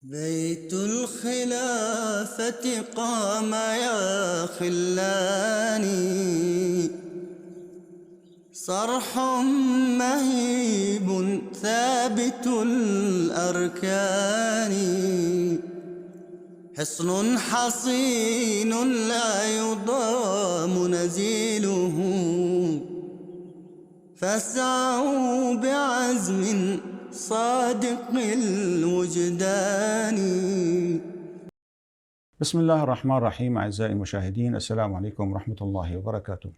بيت الخلافة قام يا خلاني، صرح مهيب ثابت الأركان، حصن حصين لا يضام نزيله، فاسعوا بعزم صادق الوجدان. بسم الله الرحمن الرحيم. أعزائي المشاهدين، السلام عليكم ورحمة الله وبركاته.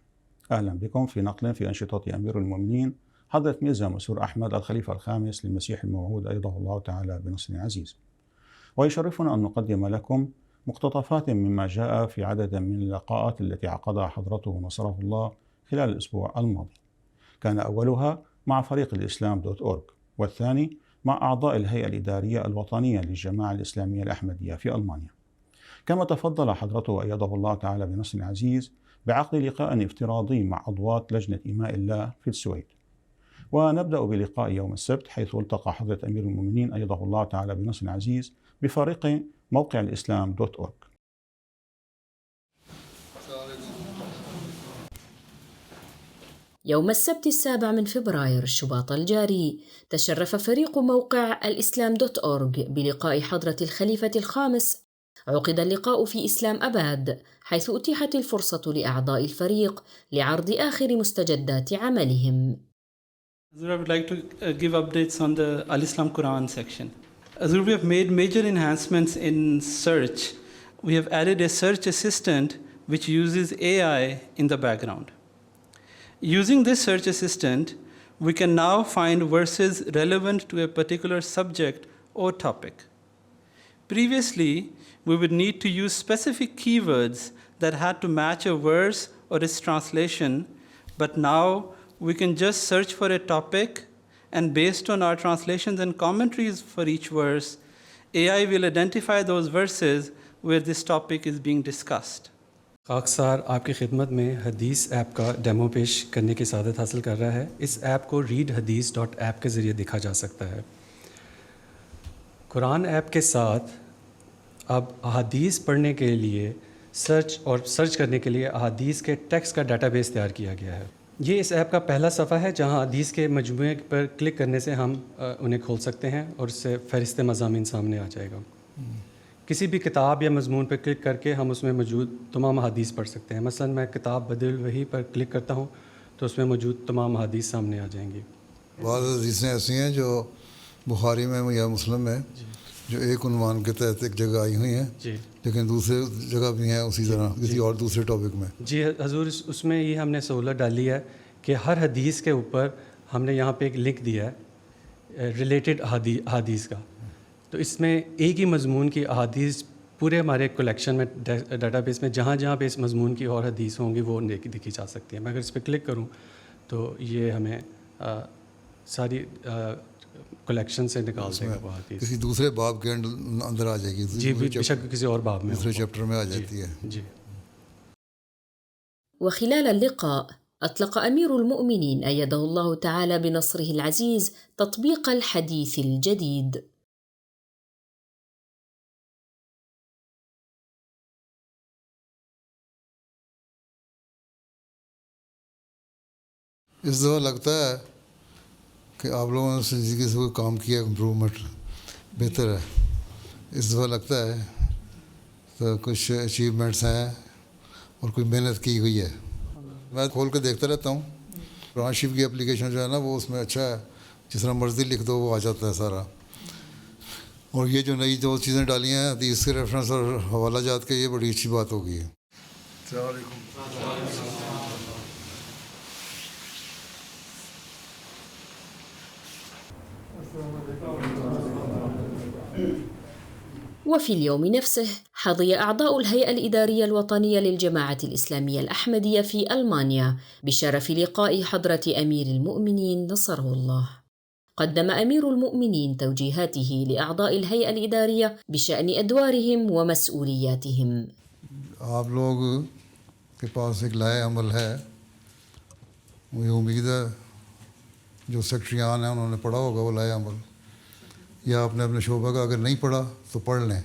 أهلا بكم في نقل في أنشطة أمير المؤمنين حضرة ميرزا منصور أحمد الخليفة الخامس للمسيح الموعود أيده الله تعالى بنصر عزيز. ويشرفنا أن نقدم لكم مقتطفات مما جاء في عدد من اللقاءات التي عقدها حضرته نصره الله خلال الأسبوع الماضي. كان أولها مع فريق الإسلام.org، والثاني مع أعضاء الهيئة الإدارية الوطنية للجماعة الإسلامية الأحمدية في ألمانيا. كما تفضل حضرته أيده الله تعالى بنصر عزيز بعقد لقاء افتراضي مع عضوات لجنة إماء الله في السويد. ونبدأ بلقاء يوم السبت، حيث التقى حضرة أمير المؤمنين أيده الله تعالى بنصر عزيز بفريق موقع الإسلام.org. يوم السبت 7 فبراير الشباط الجاري، تشرف فريق موقع الإسلام.org بلقاء حضرة الخليفة الخامس. عقد اللقاء في إسلام أباد، حيث أتيحت الفرصة لأعضاء الفريق لعرض آخر مستجدات عملهم. I would like to give updates on the Al-Islam Quran section. We have made major enhancements in search. We have added a search assistant which uses AI in the background. Using this search assistant, we can now find verses relevant to a particular subject or topic. Previously, we would need to use specific keywords that had to match a verse or its translation, but now we can just search for a topic, and based on our translations and commentaries for each verse, AI will identify those verses where this topic is being discussed. خاکسار آپ کی خدمت میں حدیث app کا demo پیش کرنے کی سعادت حاصل کر رہا ہے۔ اس ایپ کو readhadith.app کے ذریعے دیکھا جا سکتا ہے۔ قرآن ایپ کے ساتھ اب احادیث پڑھنے کے لیے سرچ کرنے کے لیے احادیث کے ٹیکسٹ کا ڈیٹا بیس تیار کیا گیا ہے۔ یہ اس ایپ کا پہلا صفحہ ہے جہاں حدیث کے مجموعے پر کلک کرنے سے ہم انہیں کھول سکتے ہیں اور اس سے فہرست مضامین سامنے آ جائے گا۔ کسی بھی کتاب یا مضمون پر کلک کر کے ہم اس میں موجود تمام احادیث پڑھ سکتے ہیں۔ مثلا میں کتاب بدل الوحی پر کلک کرتا ہوں تو اس میں موجود تمام احادیث سامنے آ جائیں گی۔ بعض حدیثیں ایسی ہیں جو بخاری میں یا مسلم میں جو ایک عنوان کے تحت ایک جگہ آئی ہوئی ہیں، لیکن دوسرے جگہ بھی ہیں اسی طرح کسی اور دوسرے ٹاپک میں۔ جی حضور، اس میں یہ ہم نے سہولت ڈالی ہے کہ ہر حدیث کے اوپر ہم نے یہاں پہ ایک لنک دیا ہے ریلیٹڈ احادیث کا، تو اس میں ایک ہی مضمون کی احادیث پورے ہمارے کلیکشن میں ڈیٹا بیس میں جہاں جہاں پہ اس مضمون کی اور حدیث ہوں گی وہ دیکھی جا سکتی ہیں۔ میں اگر اس پہ کلک کروں تو یہ ہمیں ساری کلیکشن سے نکال دے گا وہ حدیث، کسی دوسرے باب کے اندر آ جائے گی، جی بے شک کسی اور باب میں دوسرے چیپٹر میں آ جاتی ہے۔ جی۔ وخلال اللقاء أطلق أمير المؤمنين أيده الله تعالى بنصره العزيز تطبيق الحديث الجديد. اس دفعہ لگتا ہے کہ آپ لوگوں نے زندگی سے کوئی کام کیا، امپرومنٹ بہتر ہے۔ اس دفعہ لگتا ہے تو کچھ اچیومنٹس ہیں اور کوئی محنت کی ہوئی ہے۔ میں کھول کے دیکھتا رہتا ہوں۔ قرآن شریف کی اپلیکیشن جو ہے نا وہ اس میں اچھا ہے، جس طرح مرضی لکھ دو وہ آ جاتا ہے سارا۔ اور یہ جو نئی جو چیزیں ڈالی ہیں حدیث کے ریفرنس اور حوالہ جات کے، یہ بڑی اچھی بات ہو گئی ہے۔ السلام علیکم۔ وفي اليوم نفسه حظي أعضاء الهيئة الإدارية الوطنية للجماعة الإسلامية الأحمدية في ألمانيا بشرف لقاء حضرة أمير المؤمنين نصره الله. قدم أمير المؤمنين توجيهاته لأعضاء الهيئة الإدارية بشأن أدوارهم ومسؤولياتهم. آپ لوگ کے پاس ایک لائحہ عمل ہے، مجھے امید ہے جو سیکٹریان ہیں انہوں نے پڑھا ہوگا وہ لائحہ عمل۔ یا آپ نے اپنے شعبہ کا اگر نہیں پڑھا تو پڑھ لیں،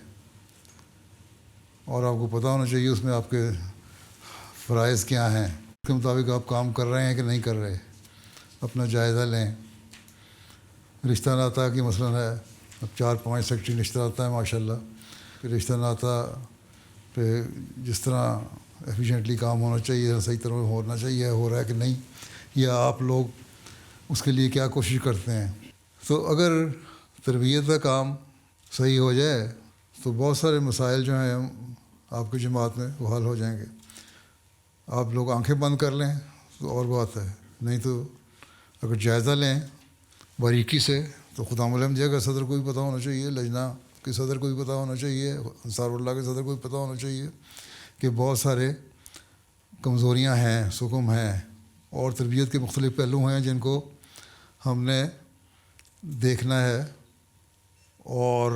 اور آپ کو پتہ ہونا چاہیے اس میں آپ کے فرائض کیا ہیں، اس کے مطابق آپ کام کر رہے ہیں کہ نہیں کر رہے، اپنا جائزہ لیں۔ رشتہ ناتا کی مثلاً ہے، اب 4-5 سیکٹری رشتہ ناتا ہے ماشاءاللہ، پھر رشتہ ناتا پہ جس طرح ایفیشینٹلی کام ہونا چاہیے، صحیح طرح ہونا چاہیے، ہو رہا ہے کہ نہیں، یا آپ لوگ اس کے لیے کیا کوشش کرتے ہیں۔ تو اگر تربیت کا کام صحیح ہو جائے تو بہت سارے مسائل جو ہیں آپ کی جماعت میں وہ حل ہو جائیں گے۔ آپ لوگ آنکھیں بند کر لیں تو اور بات ہے، نہیں تو اگر جائزہ لیں باریکی سے تو خدا الحمدیہ کا صدر کو بھی پتہ ہونا چاہیے، لجنہ کے صدر کو بھی پتہ ہونا چاہیے، انصار اللہ کے صدر کو بھی پتہ ہونا چاہیے کہ بہت سارے کمزوریاں ہیں، سکم ہیں، اور تربیت کے مختلف پہلو ہیں جن کو ہم نے دیکھنا ہے، اور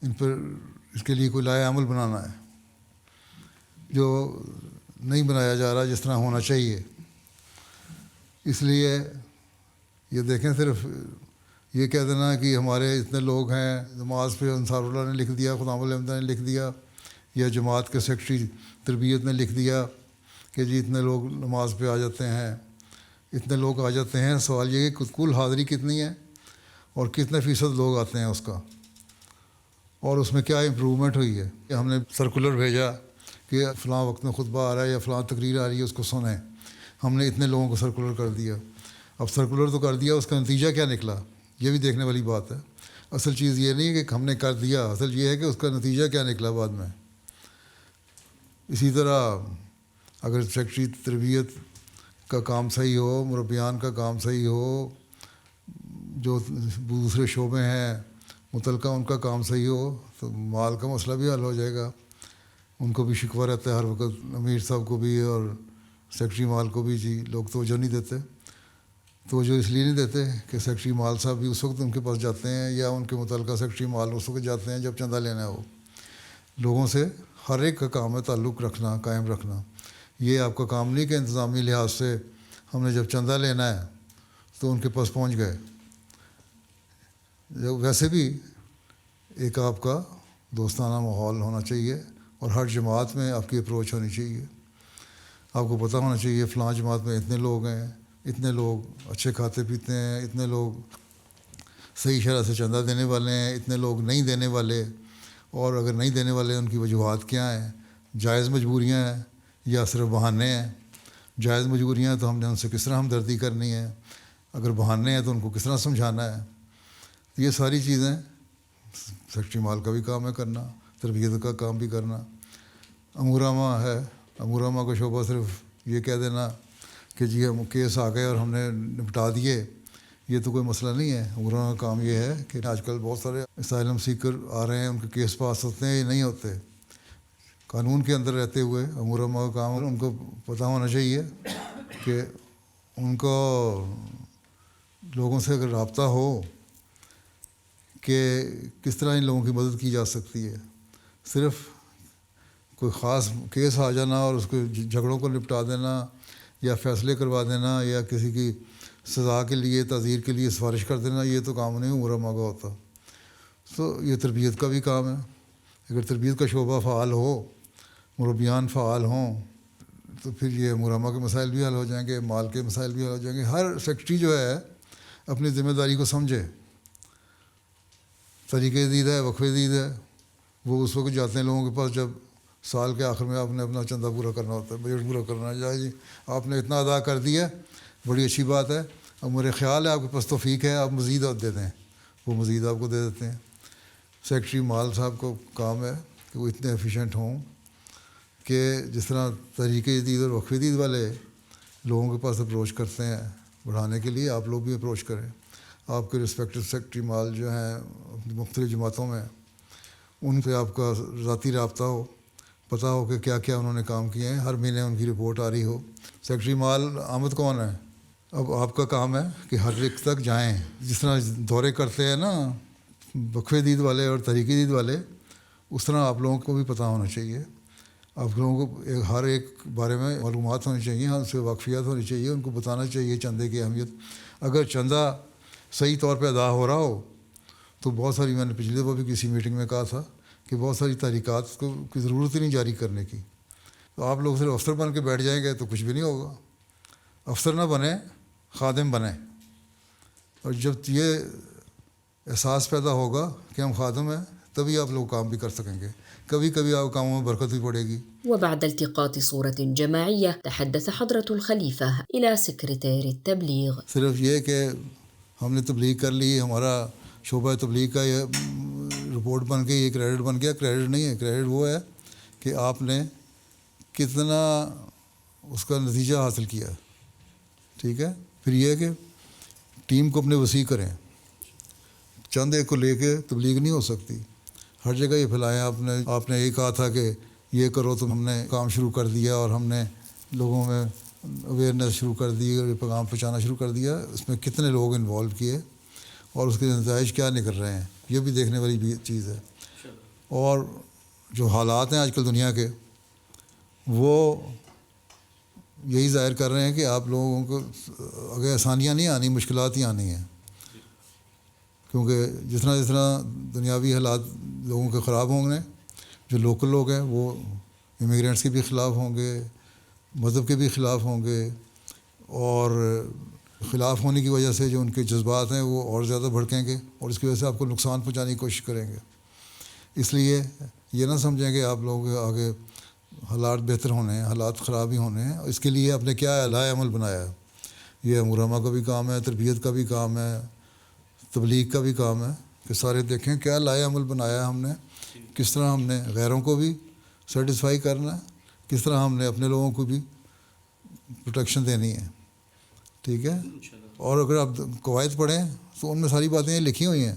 ان پر اس کے لیے کوئی لائحہ عمل بنانا ہے جو نہیں بنایا جا رہا جس طرح ہونا چاہیے۔ اس لیے یہ دیکھیں، صرف یہ کہہ دینا کہ ہمارے اتنے لوگ ہیں، نماز پہ انصار اللہ نے لکھ دیا، خدام الحمد نے لکھ دیا، یا جماعت کے سیکرٹری تربیت نے لکھ دیا کہ جی اتنے لوگ نماز پہ آ جاتے ہیں، اتنے لوگ آ جاتے ہیں۔ سوال یہ کہ کل حاضری کتنی ہے اور کتنے فیصد لوگ آتے ہیں اس کا، اور اس میں کیا امپرومنٹ ہوئی ہے۔ کہ ہم نے سرکولر بھیجا کہ فلاں وقت میں خطبہ آ رہا ہے یا فلاں تقریر آ رہی ہے، اس کو سنیں، ہم نے اتنے لوگوں کو سرکولر کر دیا۔ اب سرکولر تو کر دیا، اس کا نتیجہ کیا نکلا یہ بھی دیکھنے والی بات ہے۔ اصل چیز یہ نہیں کہ ہم نے کر دیا، اصل یہ ہے کہ اس کا نتیجہ کیا نکلا بعد میں۔ اسی طرح اگر سیکرٹری تربیت کا کام صحیح ہو، مربیان کا کام صحیح ہو، جو دوسرے شعبے ہیں متعلقہ ان کا کام صحیح ہو، تو مال کا مسئلہ بھی حل ہو جائے گا۔ ان کو بھی شکوہ رہتا ہے ہر وقت، امیر صاحب کو بھی اور سیکرٹری مال کو بھی، جی لوگ توجہ نہیں دیتے۔ توجہ اس لیے نہیں دیتے کہ سیکرٹری مال صاحب بھی اس وقت ان کے پاس جاتے ہیں، یا ان کے متعلقہ سیکرٹری مال اس وقت جاتے ہیں جب چندہ لینا ہو۔ لوگوں سے ہر ایک کا کام ہے تعلق رکھنا، قائم رکھنا۔ یہ آپ کا کام نہیں کہ انتظامی لحاظ سے ہم نے جب چندہ لینا ہے تو ان کے پاس پہنچ گئے۔ ویسے بھی ایک آپ کا دوستانہ ماحول ہونا چاہیے، اور ہر جماعت میں آپ کی اپروچ ہونی چاہیے۔ آپ کو پتہ ہونا چاہیے فلاں جماعت میں اتنے لوگ ہیں، اتنے لوگ اچھے کھاتے پیتے ہیں، اتنے لوگ صحیح شرح سے چندہ دینے والے ہیں، اتنے لوگ نہیں دینے والے، اور اگر نہیں دینے والے ان کی وجوہات کیا ہیں، جائز مجبوریاں ہیں یا صرف بہانے ہیں۔ جائز مجبوریاں ہیں تو ہم نے ان سے کس طرح ہمدردی کرنی ہے، اگر بہانے ہیں تو ان کو کس طرح سمجھانا ہے۔ یہ ساری چیزیں سیکرٹری مال کا بھی کام ہے کرنا، تربیت کا کام بھی کرنا۔ امورامہ ہے، امورامہ کا شعبہ صرف یہ کہہ دینا کہ جی ہم کیس آ گئے اور ہم نے نپٹا دیے، یہ تو کوئی مسئلہ نہیں ہے۔ امورامہ کا کام یہ ہے کہ آج کل بہت سارے اسائلم سیکر آ رہے ہیں، ان کے کیس پاس ہوتے ہیں یا نہیں ہوتے، قانون کے اندر رہتے ہوئے امورامہ کا کام ان کو پتہ ہونا چاہیے کہ ان کو لوگوں سے اگر رابطہ ہو کہ کس طرح ان لوگوں کی مدد کی جا سکتی ہے۔ صرف کوئی خاص کیس آ جانا اور اس کو جھگڑوں کو نپٹا دینا یا فیصلے کروا دینا یا کسی کی سزا کے لیے، تعزیر کے لیے سفارش کر دینا، یہ تو کام نہیں امورامہ کا ہوتا۔ تو یہ تربیت کا بھی کام ہے۔ اگر تربیت کا شعبہ فعال ہو، مربیان فعال ہوں، تو پھر یہ امورامہ کے مسائل بھی حل ہو جائیں گے، مال کے مسائل بھی حل ہو جائیں گے۔ ہر سیکرٹری جو ہے اپنی ذمہ داری کو سمجھے۔ طریقۂ دید ہے، وقفِ دید ہے، وہ اس وقت جاتے ہیں لوگوں کے پاس جب سال کے آخر میں آپ نے اپنا چندہ پورا کرنا ہوتا ہے، بجٹ پورا کرنا ہے۔ جی آپ نے اتنا ادا کر دیا، بڑی اچھی بات ہے، اب میرے خیال ہے آپ کے پاس توفیق ہے، آپ مزید دے دیں، وہ مزید آپ کو دے دیتے ہیں۔ سیکرٹری مال صاحب کو کام ہے کہ وہ اتنے ایفیشینٹ ہوں کہ جس طرح طریقۂ دید اور وقفِ دید والے لوگوں کے پاس اپروچ کرتے ہیں بڑھانے کے لیے، آپ لوگ بھی اپروچ کریں۔ آپ کے رسپیکٹو سیکرٹری مال جو ہیں اپنی مختلف جماعتوں میں، ان سے آپ کا ذاتی رابطہ ہو، پتہ ہو کہ کیا کیا انہوں نے کام کیے ہیں، ہر مہینے ان کی رپورٹ آ رہی ہو۔ سیکرٹری مال آمد کون ہے؟ اب آپ کا کام ہے کہ ہر ایک تک جائیں، جس طرح دورے کرتے ہیں نا وقفِ دید والے اور طریقۂ دید والے، اس طرح آپ لوگوں کو بھی پتہ ہونا چاہیے۔ آپ لوگوں کو ہر ایک بارے میں معلومات ہونی چاہیے، ان سے واقفیت ہونی چاہیے، ان کو بتانا چاہیے چندے کی اہمیت۔ اگر چندہ صحیح طور پہ ادا ہو رہا ہو تو بہت ساری، میں نے پچھلی دفعہ بھی کسی میٹنگ میں کہا تھا کہ بہت ساری تحریکات کو کی ضرورت ہی نہیں جاری کرنے کی. تو آپ لوگ صرف افسر بن کے بیٹھ جائیں گے تو کچھ بھی نہیں ہوگا. افسر نہ بنیں، خادم بنیں. اور جب یہ احساس پیدا ہوگا کہ ہم خادم ہیں تبھی آپ لوگ کام بھی کر سکیں گے. کبھی کبھی آپ کاموں میں برکت بھی پڑے گی. وبعد التقاط صورة جماعية تحدث حضرة الخليفة إلى سكرتير التبليغ. صرف یہ کہ ہم نے تبلیغ کر لی، ہمارا شعبہ تبلیغ کا یہ رپورٹ بن گئی، یہ کریڈٹ بن گیا. کریڈٹ نہیں ہے، کریڈٹ وہ ہے کہ آپ نے کتنا اس کا نتیجہ حاصل کیا. ٹھیک ہے. پھر یہ ہے کہ ٹیم کو اپنے وسیع کریں. چند ایک کو لے کے تبلیغ نہیں ہو سکتی. ہر جگہ یہ پھیلائیں. آپ نے یہ کہا تھا کہ یہ کرو تو ہم نے کام شروع کر دیا اور ہم نے لوگوں میں اویئرنیس شروع کر دی اور پیغام پہنچانا شروع کر دیا. اس میں کتنے لوگ انوالو کیے اور اس کے نتائج کیا نکل رہے ہیں، یہ بھی دیکھنے والی بھی چیز ہے. اور جو حالات ہیں آج کل دنیا کے، وہ یہی ظاہر کر رہے ہیں کہ آپ لوگوں کو اگر آسانیاں نہیں آنی، مشکلات ہی آنی ہیں. کیونکہ جس طرح دنیاوی حالات لوگوں کے خراب ہوں گے، جو لوکل لوگ ہیں وہ امیگرینٹس کے بھی خلاف ہوں گے، مذہب کے بھی خلاف ہوں گے، اور خلاف ہونے کی وجہ سے جو ان کے جذبات ہیں وہ اور زیادہ بھڑکیں گے اور اس کی وجہ سے آپ کو نقصان پہنچانے کی کوشش کریں گے. اس لیے یہ نہ سمجھیں کہ آپ لوگوں کے آگے حالات بہتر ہونے ہیں، حالات خراب ہی ہونے ہیں. اس کے لیے آپ نے کیا اعلی عمل بنایا ہے. یہ امورامہ کا بھی کام ہے، تربیت کا بھی کام ہے، تبلیغ کا بھی کام ہے کہ سارے دیکھیں کیا لائے عمل بنایا ہے ہم نے، کس طرح ہم نے غیروں کو بھی سیٹسفائی کرنا ہے، کس طرح ہم نے اپنے لوگوں کو بھی پروٹیکشن دینی ہے. ٹھیک ہے. اور اگر آپ قواعد پڑھیں تو ان میں ساری باتیں لکھی ہوئی ہیں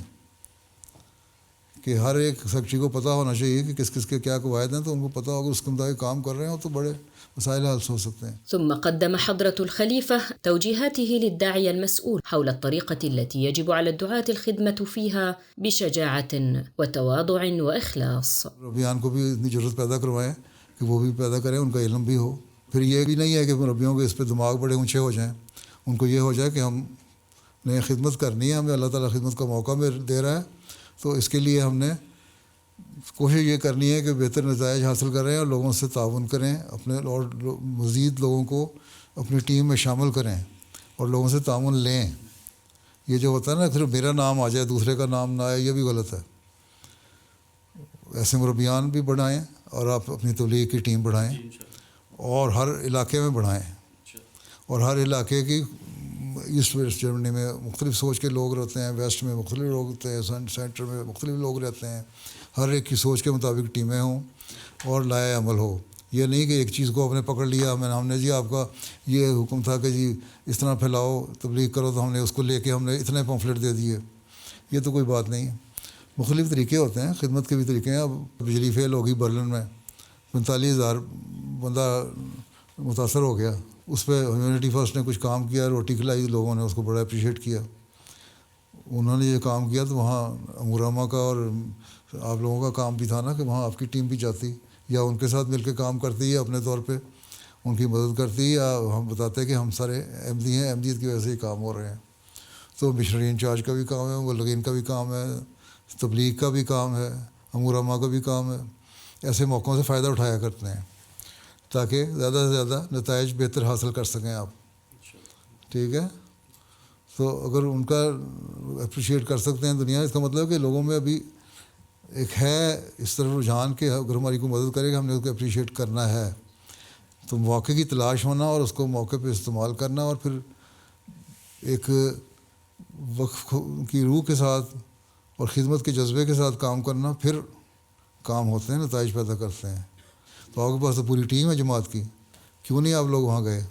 کہ ہر ایک سیکٹری کو پتہ ہونا چاہیے کہ کس کس کے کیا قواعد ہیں. تو ان کو پتہ ہوگا، اس کے مطابق کام کر رہے ہیں تو بڑے مسائل حل ہو سکتے ہیں. ثم قدم حضرة الخليفة توجيهاته للداعية المسؤول حول الطريقة التي يجب على الدعاة الخدمة فيها بشجاعة وتواضع وإخلاص. مربیان کو بھی اتنی ضرورت پیدا کروائیں کہ وہ بھی پیدا کریں، ان کا علم بھی ہو. پھر یہ بھی نہیں ہے کہ مربیوں کے اس پہ دماغ بڑے اونچے ہو جائیں. ان کو یہ ہو جائے کہ ہم نے خدمت کرنی ہے، ہمیں اللہ تعالیٰ خدمت کا موقع دے رہا ہے، تو اس کے لیے ہم نے کوشش یہ کرنی ہے کہ بہتر نتائج حاصل کریں اور لوگوں سے تعاون کریں، اپنے اور مزید لوگوں کو اپنی ٹیم میں شامل کریں اور لوگوں سے تعاون لیں. یہ جو ہوتا ہے نا صرف میرا نام آ جائے دوسرے کا نام نہ آئے، یہ بھی غلط ہے. ایسے مربیان بھی بڑھائیں اور آپ اپنی تبلیغ کی ٹیم بڑھائیں اور ہر علاقے میں بڑھائیں. اور ہر علاقے کی ایسٹ ویسٹ جرمنی میں مختلف سوچ کے لوگ رہتے ہیں، ویسٹ میں مختلف لوگ رہتے ہیں، سینٹر میں مختلف لوگ رہتے ہیں. ہر ایک کی سوچ کے مطابق ٹیمیں ہوں اور لائے عمل ہو. یہ نہیں کہ ایک چیز کو آپ نے پکڑ لیا، ہم نے جی آپ کا یہ حکم تھا کہ جی اس طرح پھیلاؤ تبلیغ کرو، تو ہم نے اس کو لے کے ہم نے اتنے پمفلٹ دے دیے. یہ تو کوئی بات نہیں ہے. مختلف طریقے ہوتے ہیں، خدمت کے بھی طریقے ہیں. اب بجلی فیل ہوگی برلن میں، 45,000 بندہ متاثر ہو گیا. اس پہ ہیومینٹی فرسٹ نے کچھ کام کیا، روٹی کھلائی، لوگوں نے اس کو بڑا اپریشیٹ کیا. انہوں نے یہ کام کیا تو وہاں امورامہ کا اور آپ لوگوں کا کام بھی تھا نا کہ وہاں آپ کی ٹیم بھی جاتی یا ان کے ساتھ مل کے کام کرتی ہے، اپنے طور پہ ان کی مدد کرتی، یا ہم بتاتے ہیں کہ ہم سارے احمدی ہیں، احمدیت کی وجہ سے ہی کام ہو رہے ہیں. تو مشنری انچارج کا بھی کام ہے، مبلغین کا بھی کام ہے، تبلیغ کا بھی کام ہے، امورامہ کا بھی کام ہے. ایسے موقعوں سے فائدہ اٹھایا کرتے ہیں تاکہ زیادہ سے زیادہ نتائج بہتر حاصل کر سکیں آپ. ٹھیک ہے. تو اگر ان کا اپریشیٹ کر سکتے ہیں دنیا، اس کا مطلب کہ لوگوں میں ابھی ایک ہے اس طرح رجحان کہ اگر ہماری کو مدد کرے گا ہم نے اس کو اپریشیٹ کرنا ہے. تو موقع کی تلاش ہونا اور اس کو موقع پہ استعمال کرنا اور پھر ایک وقف کی روح کے ساتھ اور خدمت کے جذبے کے ساتھ کام کرنا، پھر کام ہوتے ہیں، نتائج پیدا کرتے ہیں. تو آپ کے پاس تو پوری ٹیم ہے جماعت کی، کیوں نہیں آپ لوگ وہاں گئے؟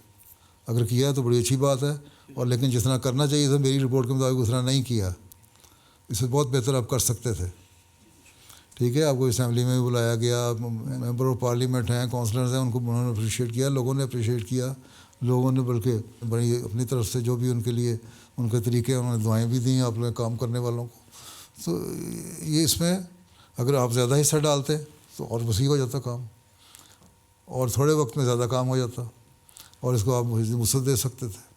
اگر کیا تو بڑی اچھی بات ہے، اور لیکن جس طرح کرنا چاہیے تھا میری رپورٹ کے مطابق اس طرح نہیں کیا. اس سے بہت بہتر آپ کر سکتے تھے. ٹھیک ہے. آپ کو اسمبلی میں بھی بلایا گیا، ممبر آف پارلیمنٹ ہیں، کونسلرز ہیں، ان کو انہوں نے اپریشیٹ کیا، لوگوں نے اپریشیٹ کیا، لوگوں نے بلکہ بڑی اپنی طرف سے جو بھی ان کے لیے ان کے طریقے انہوں نے دعائیں بھی دیں آپ لوگ کام کرنے والوں کو. تو یہ اس میں اگر آپ زیادہ حصہ ڈالتے تو اور وسیع ہو جاتا کام، اور تھوڑے وقت میں زیادہ کام ہو جاتا، اور اس کو آپ وسعت دے سکتے تھے.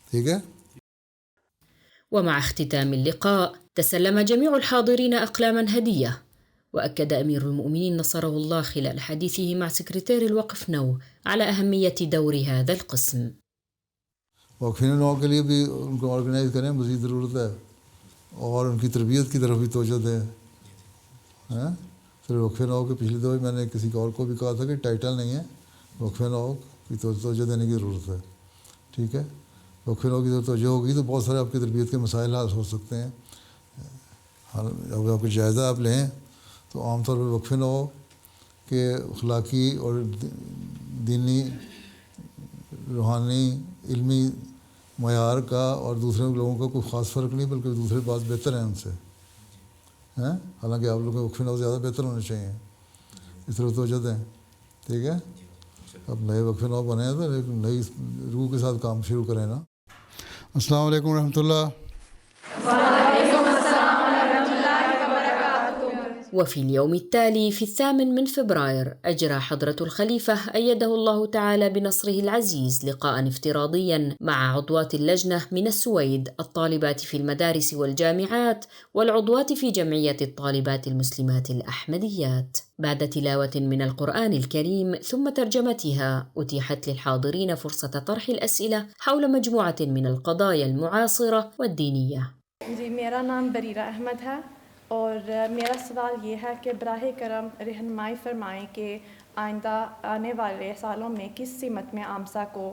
ٹھیک ہے. ومع اختتام اللقاء تسلم جميع الحاضرين أقلاما هدية. وأكد أمير المؤمنين نصره الله خلال حديثه مع سكرتير الوقف نو على أهمية دور هذا القسم. وقفین نو کے لیے بھی ان کو آرگنائز کریں، مزید ضرورت ہے، اور ان کی تربیت کی طرف بھی توجہ دیں. پھر وقف نو کے پچھلی دفعہ میں نے کسی اور کو بھی کہا تھا کہ ٹائٹل نہیں ہے، وقف نو کی توجہ دینے کی ضرورت ہے. ٹھیک ہے، وقف نو کی توجہ ہوگی تو بہت سارے آپ کی تربیت کے مسائل حل ہو سکتے ہیں. اگر آپ کو جائزہ آپ لیں تو عام طور پہ وقف نو کے اخلاقی اور دینی روحانی علمی معیار کا اور دوسرے لوگوں کا کوئی خاص فرق نہیں، بلکہ دوسرے بعض بہتر ہیں ان سے. حالانکہ آپ لوگوں کے وقف نو زیادہ بہتر ہونے چاہیے، اس طرح توجہ دیں. ٹھیک ہے، اب نئے وقف نو بنے ہیں تو ایک نئی روح کے ساتھ کام شروع کریں نا. السلام علیکم ورحمۃ اللہ. وفي اليوم التالي في 8 فبراير أجرى حضرة الخليفة أيده الله تعالى بنصره العزيز لقاء افتراضيا مع عضوات اللجنة من السويد، الطالبات في المدارس والجامعات والعضوات في جمعية الطالبات المسلمات الأحمديات. بعد تلاوة من القرآن الكريم ثم ترجمتها أتيحت للحاضرين فرصة طرح الأسئلة حول مجموعة من القضايا المعاصرة والدينية. جی، میرا نام بریرہ احمد ہے اور میرا سوال یہ ہے کہ براہ کرم رہنمائی فرمائیں کہ آئندہ آنے والے سالوں میں کس سمت میں آمسا کو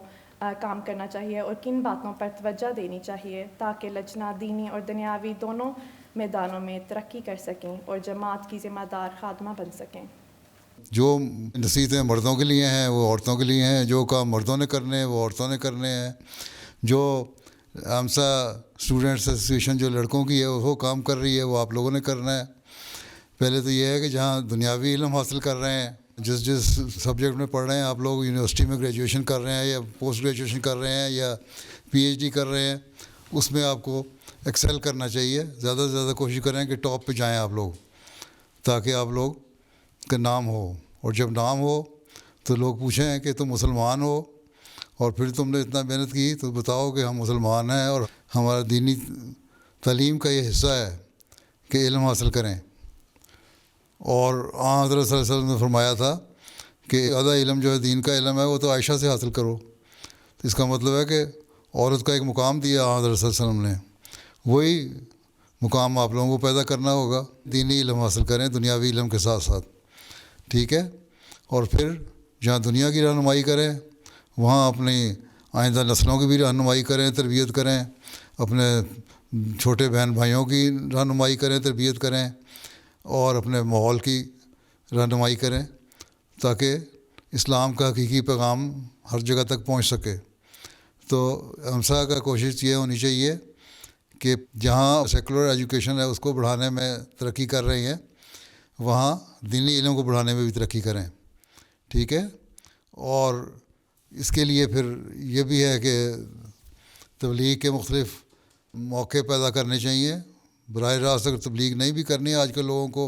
کام کرنا چاہیے اور کن باتوں پر توجہ دینی چاہیے تاکہ لجنہ دینی اور دنیاوی دونوں میدانوں میں ترقی کر سکیں اور جماعت کی ذمہ دار خادمہ بن سکیں. جو نصیحتیں مردوں کے لیے ہیں وہ عورتوں کے لیے ہیں، جو کام مردوں نے کرنے ہیں وہ عورتوں نے کرنے ہیں. جو آمسا اسٹوڈنٹس ایسوسیشن جو لڑکوں کی ہے وہ کام کر رہی ہے وہ آپ لوگوں نے کرنا ہے. پہلے تو یہ ہے کہ جہاں دنیاوی علم حاصل کر رہے ہیں، جس سبجیکٹ میں پڑھ رہے ہیں، آپ لوگ یونیورسٹی میں گریجویشن کر رہے ہیں یا پوسٹ گریجویشن کر رہے ہیں یا پی ایچ ڈی کر رہے ہیں، اس میں آپ کو ایکسیل کرنا چاہیے. زیادہ سے زیادہ کوشش کریں کہ ٹاپ پہ جائیں آپ لوگ، تاکہ آپ لوگ کا نام ہو. اور جب نام ہو تو لوگ پوچھیں کہ تم مسلمان ہو، اور پھر تم نے اتنا محنت کی تو بتاؤ کہ ہم مسلمان ہیں اور ہمارا دینی تعلیم کا یہ حصہ ہے کہ علم حاصل کریں. اور حضرت صلی اللہ علیہ وسلم نے فرمایا تھا کہ آدھا علم جو ہے دین کا علم ہے وہ تو عائشہ سے حاصل کرو. تو اس کا مطلب ہے کہ عورت کا ایک مقام دیا حضرت صلی اللہ علیہ وسلم نے، وہی مقام آپ لوگوں کو پیدا کرنا ہوگا. دینی علم حاصل کریں دنیاوی علم کے ساتھ ساتھ. ٹھیک ہے، اور پھر جہاں دنیا کی رہنمائی کریں وہاں اپنی آئندہ نسلوں کی بھی رہنمائی کریں، تربیت کریں، اپنے چھوٹے بہن بھائیوں کی رہنمائی کریں، تربیت کریں، اور اپنے ماحول کی رہنمائی کریں تاکہ اسلام کا حقیقی پیغام ہر جگہ تک پہنچ سکے. تو ہمسا کا کوشش یہ ہونی چاہیے کہ جہاں سیکولر ایجوکیشن ہے اس کو بڑھانے میں ترقی کر رہی ہیں، وہاں دینی علم کو بڑھانے میں بھی ترقی کریں. ٹھیک ہے، اور اس کے لیے پھر یہ بھی ہے کہ تبلیغ کے مختلف موقع پیدا کرنے چاہیے. براہ راست اگر تبلیغ نہیں بھی کرنی ہے، آج کل لوگوں کو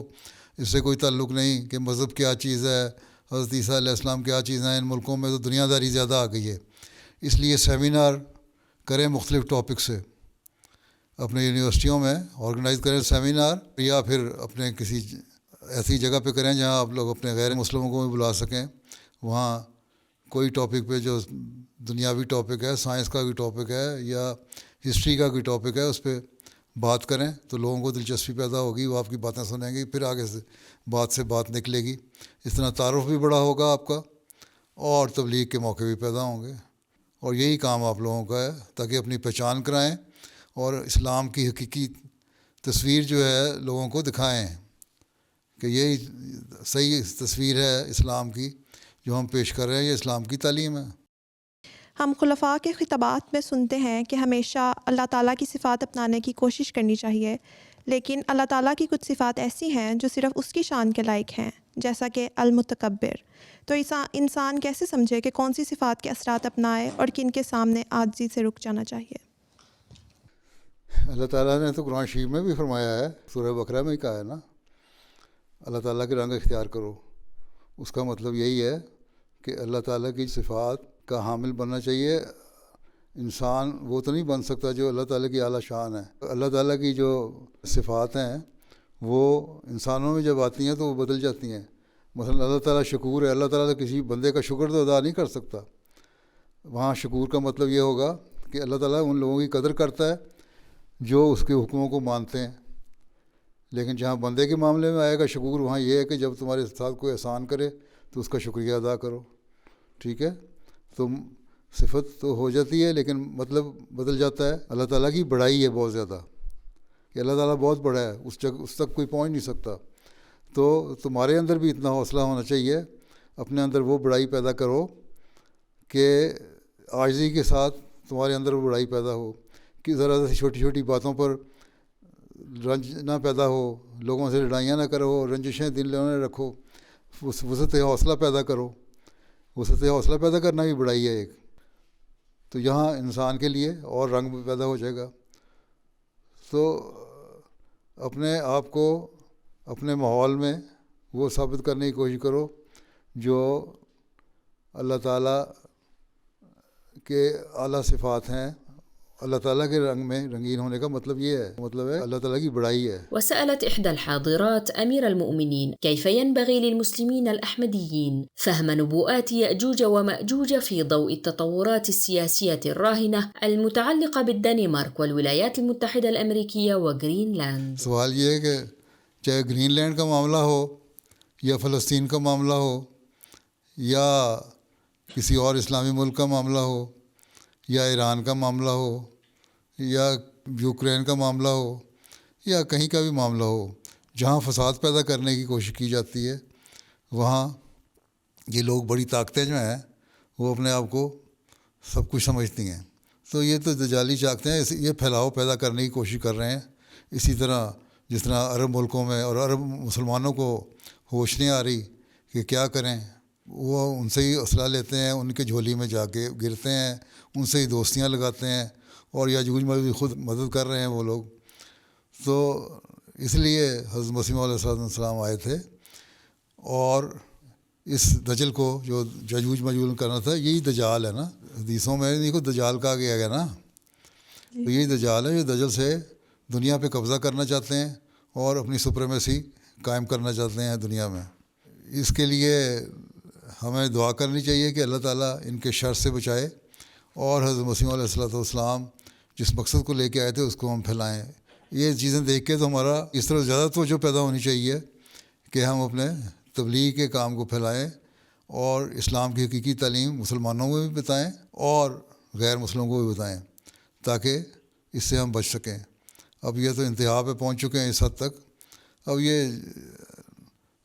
اس سے کوئی تعلق نہیں کہ مذہب کیا چیز ہے، حضرت عیسیٰ علیہ السلام کیا چیز ہیں. ان ملکوں میں تو دنیا داری زیادہ آ گئی ہے، اس لیے سیمینار کریں مختلف ٹاپک سے. اپنے یونیورسٹیوں میں آرگنائز کریں سیمینار، یا پھر اپنے کسی ایسی جگہ پہ کریں جہاں آپ لوگ اپنے غیر مسلموں کو بھی بلا سکیں. وہاں کوئی ٹاپک پہ جو دنیاوی ٹاپک ہے، سائنس کا کوئی ٹاپک ہے یا ہسٹری کا کوئی ٹاپک ہے، اس پہ بات کریں تو لوگوں کو دلچسپی پیدا ہوگی، وہ آپ کی باتیں سنیں گی، پھر آگے سے بات نکلے گی. اس طرح تعارف بھی بڑا ہوگا آپ کا اور تبلیغ کے موقع بھی پیدا ہوں گے. اور یہی کام آپ لوگوں کا ہے تاکہ اپنی پہچان کرائیں اور اسلام کی حقیقی تصویر جو ہے لوگوں کو دکھائیں کہ یہی صحیح تصویر ہے اسلام کی جو ہم پیش کر رہے ہیں، یہ اسلام کی تعلیم ہے. ہم خلفاء کے خطابات میں سنتے ہیں کہ ہمیشہ اللہ تعالیٰ کی صفات اپنانے کی کوشش کرنی چاہیے، لیکن اللہ تعالیٰ کی کچھ صفات ایسی ہیں جو صرف اس کی شان کے لائق ہیں، جیسا کہ المتکبر. تو انسان کیسے سمجھے کہ کون سی صفات کے اثرات اپنائے اور کن کے سامنے عاجزی سے رک جانا چاہیے؟ اللہ تعالیٰ نے تو قرآن شریف میں بھی فرمایا ہے، سورہ بقرہ میں ہی کہا ہے نا، اللہ تعالیٰ کے رنگ اختیار کرو. اس کا مطلب یہی ہے کہ اللہ تعالیٰ کی صفات کا حامل بننا چاہیے انسان وہ تو نہیں بن سکتا جو اللہ تعالیٰ کی اعلیٰ شان ہے. اللہ تعالیٰ کی جو صفات ہیں وہ انسانوں میں جب آتی ہیں تو وہ بدل جاتی ہیں. مثلا اللہ تعالیٰ شکور ہے، اللہ تعالیٰ کسی بندے کا شکر تو ادا نہیں کر سکتا. وہاں شکور کا مطلب یہ ہوگا کہ اللہ تعالیٰ ان لوگوں کی قدر کرتا ہے جو اس کے حکموں کو مانتے ہیں. لیکن جہاں بندے کے معاملے میں آئے گا شکور، وہاں یہ ہے کہ جب تمہارے ساتھ کوئی احسان کرے تو اس کا شکریہ ادا کرو. ٹھیک ہے، تو صفت تو ہو جاتی ہے لیکن مطلب بدل جاتا ہے. اللہ تعالیٰ کی بڑائی ہے بہت زیادہ کہ اللہ تعالیٰ بہت بڑا ہے، اس تک کوئی پہنچ نہیں سکتا. تو تمہارے اندر بھی اتنا حوصلہ ہونا چاہیے، اپنے اندر وہ بڑائی پیدا کرو کہ عاجزی کے ساتھ تمہارے اندر وہ بڑائی پیدا ہو کہ ذرا سی چھوٹی چھوٹی باتوں پر رنج نہ پیدا ہو، لوگوں سے لڑائیاں نہ کرو، رنجشیں دل میں نہ رکھو، وسعت حوصلہ پیدا کرو. وسعت حوصلہ پیدا کرنا بھی بڑائی ہے ایک. تو یہاں انسان کے لیے اور رنگ بھی پیدا ہو جائے گا. تو اپنے آپ کو اپنے ماحول میں وہ ثابت کرنے کی کوشش کرو جو اللہ تعالیٰ کے اعلیٰ صفات ہیں. اللہ تعالیٰ کے رنگ میں رنگین ہونے کا مطلب یہ ہے، مطلب ہے اللہ تعالیٰ کی بڑائی ہے. وسألت إحدى الحاضرات أمير المؤمنين كيف ينبغي للمسلمين الأحمديين فهم نبوءات يأجوج ومأجوج في ضوء التطورات السياسية الراهنة المتعلقة بالدنمارك والولايات المتحدة الأمريكية وغرينلاند. سوال یہ ہے کہ چاہے گرین لینڈ کا معاملہ ہو یا فلسطین کا معاملہ ہو یا کسی اور اسلامی ملک کا معاملہ ہو یا ایران کا معاملہ ہو یا یوکرین کا معاملہ ہو یا کہیں کا بھی معاملہ ہو، جہاں فساد پیدا کرنے کی کوشش کی جاتی ہے وہاں یہ لوگ بڑی طاقتیں جو ہیں وہ اپنے آپ کو سب کچھ سمجھتی ہیں. تو یہ تو دجالی طاقتیں ہیں، یہ پھیلاؤ پیدا کرنے کی کوشش کر رہے ہیں. اسی طرح جس طرح عرب ملکوں میں اور عرب مسلمانوں کو ہوش نہیں آ رہی کہ کیا کریں، وہ ان سے ہی اسلحہ لیتے ہیں، ان کے جھولی میں جا کے گرتے ہیں، ان سے ہی دوستیاں لگاتے ہیں اور یاجوج ماجوج خود مدد کر رہے ہیں وہ لوگ. تو اس لیے حضرت مسیح علیہ السلام آئے تھے اور اس دجل کو جو یاجوج ماجوج کرنا تھا، یہی دجال ہے نا. حدیثوں میں نہیں کو دجال کہا گیا ہے نا، تو یہی دجال ہے جو دجل سے دنیا پہ قبضہ کرنا چاہتے ہیں اور اپنی سپریمیسی قائم کرنا چاہتے ہیں دنیا میں. اس کے لیے ہمیں دعا کرنی چاہیے کہ اللہ تعالیٰ ان کے شر سے بچائے اور حضرت مسیح علیہ السلام جس مقصد کو لے کے آئے تھے اس کو ہم پھیلائیں. یہ چیزیں دیکھ کے تو ہمارا اس طرح زیادہ توجہ پیدا ہونی چاہیے کہ ہم اپنے تبلیغ کے کام کو پھیلائیں اور اسلام کی حقیقی تعلیم مسلمانوں کو بھی بتائیں اور غیر مسلموں کو بھی بتائیں تاکہ اس سے ہم بچ سکیں. اب یہ تو انتہا پہ پہنچ چکے ہیں اس حد تک. اب یہ